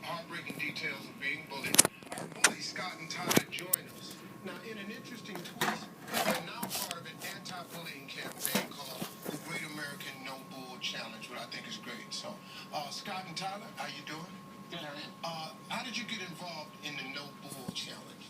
heartbreaking details of being bullied. Our bully Scott and Tyler join us. Now, in an interesting twist, they're now part of an anti-bullying campaign called the Great American No Bull Challenge, which I think is great. So, Scott and Tyler, how you doing? Good, how are you? How did you get involved in the No Bull Challenge?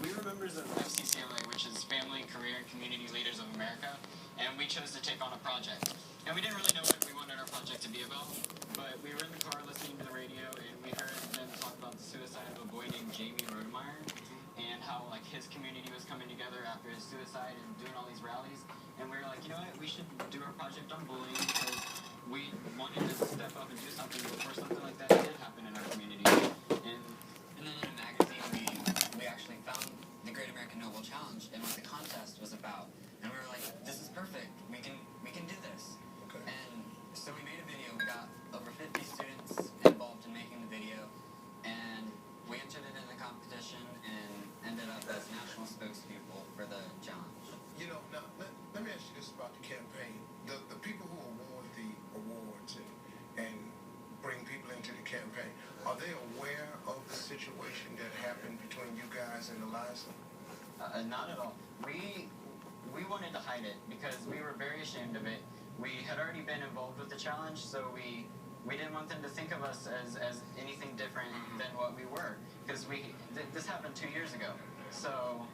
We were members of FCCLA, which is Family, Career, and Community Leaders of America, and we chose to take on a project. And we didn't really know what we wanted our project to be about, but we were in the car listening to the radio, and we heard them talk about the suicide of a boy named Jamie Rodemeyer, and how like his community was coming together after his suicide and doing all these rallies. And we were like, you know what, we should do our project on bullying because we wanted to step up and do something before something like that did happen in our community. And then in a magazine, we actually found the Great American No Bull Challenge and what the contest was about. And we were like, this is perfect. We can do this. Okay. And so we made a video. We got over 50 students involved in making the video. And we entered it in the competition and ended up as national spokespeople for the challenge. You know, now, let me ask you this about the campaign. The people who award the awards and bring people into the campaign, are they aware of the situation that happened between you guys and Eliza? Not at all. We wanted to hide it because we were very ashamed of it. We had already been involved with the challenge, so we didn't want them to think of us as anything different than what we were, because this happened 2 years ago. So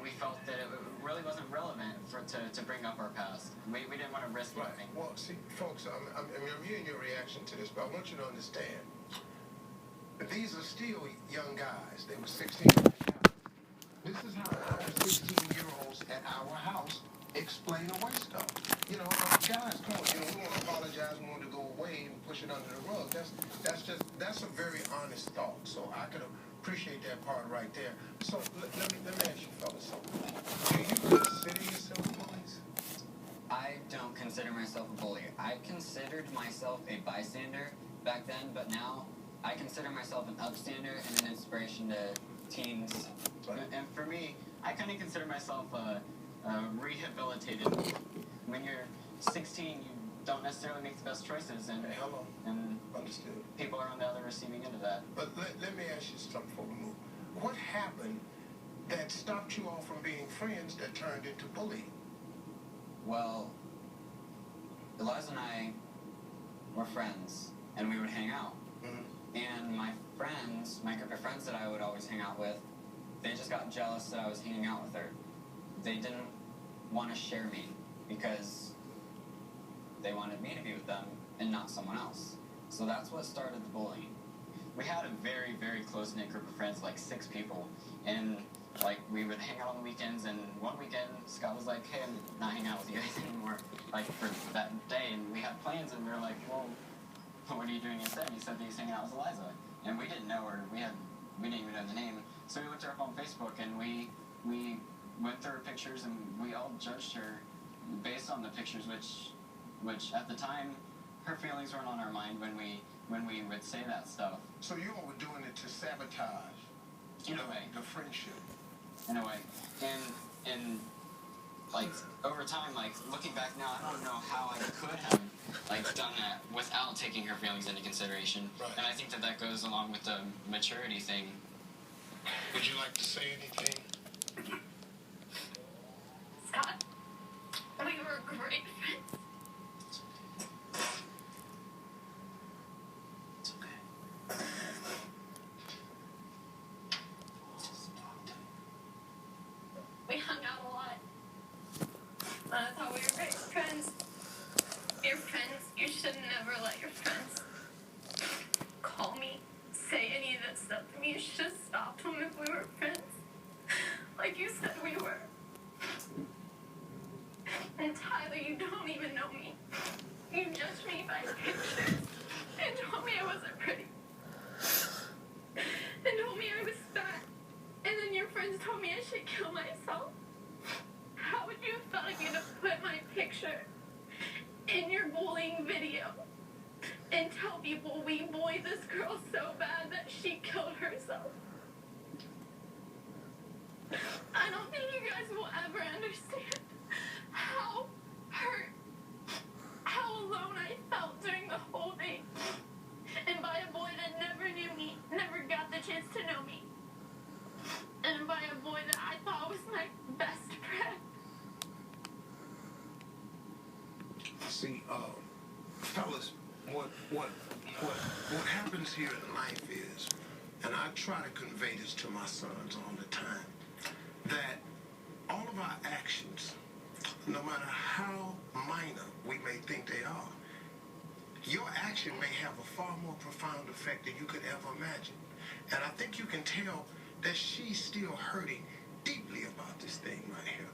we felt that it really wasn't relevant to bring up our past. We didn't want to risk anything. Well, see, folks, I'm hearing your reaction to this, but I want you to understand that these are still young guys. They were 16. This is how our 16-year-olds at our house explain away stuff. You know, guys, come on, we want to apologize, we want to go away and push it under the rug. That's a very honest thought. So I could appreciate that part right there. So let me ask you fellas something. Do you consider yourself bullies? I don't consider myself a bully. I considered myself a bystander back then, but now I consider myself an upstander and an inspiration to teens. And for me, I kind of consider myself rehabilitated. When you're 16, you don't necessarily make the best choices, and Understood. People are on the other receiving end of that. But let me ask you something before we move. What happened that stopped you all from being friends that turned into bullying? Well, Eliza and I were friends, and we would hang out. And my group of friends that I would always hang out with, they just got jealous that I was hanging out with her. They didn't want to share me because they wanted me to be with them and not someone else. So that's what started the bullying. We had a very, very close-knit group of friends, like 6 people, and like we would hang out on the weekends, and one weekend Scott was like, hey, I'm not hanging out with you guys anymore, like for that day, and we had plans, and we were like, well, what are you doing instead? And he said that he's hanging out with Eliza, and we didn't know her, we didn't even know the name, so we looked her up on Facebook, and we went through her pictures, and we all judged her based on the pictures, which at the time, her feelings weren't on our mind when we would say that stuff. So you all were doing it to sabotage, in a way, the friendship. In a way, and like over time, like looking back now, I don't know how I could have like done that without taking her feelings into consideration. Right. And I think that goes along with the maturity thing. Would you like to say anything? Scott, we were great friends. It's okay. We hung out a lot. I thought we were great friends. Your friends, you should never let your friends call me, say any of that stuff to me. You should have stopped them if we were friends. Like you said we were. And Tyler, you don't even know me. You judged me by pictures and told me I wasn't pretty. And told me I was fat. And then your friends told me I should kill myself. How would you have thought of me to put my picture in your bullying video and tell people we bullied this girl so bad that she killed herself? I don't think you guys will ever understand how hurt, how alone I felt during the whole thing. And by a See, fellas, what happens here in life is, and I try to convey this to my sons all the time, that all of our actions, no matter how minor we may think they are, your action may have a far more profound effect than you could ever imagine. And I think you can tell that she's still hurting deeply about this thing right here.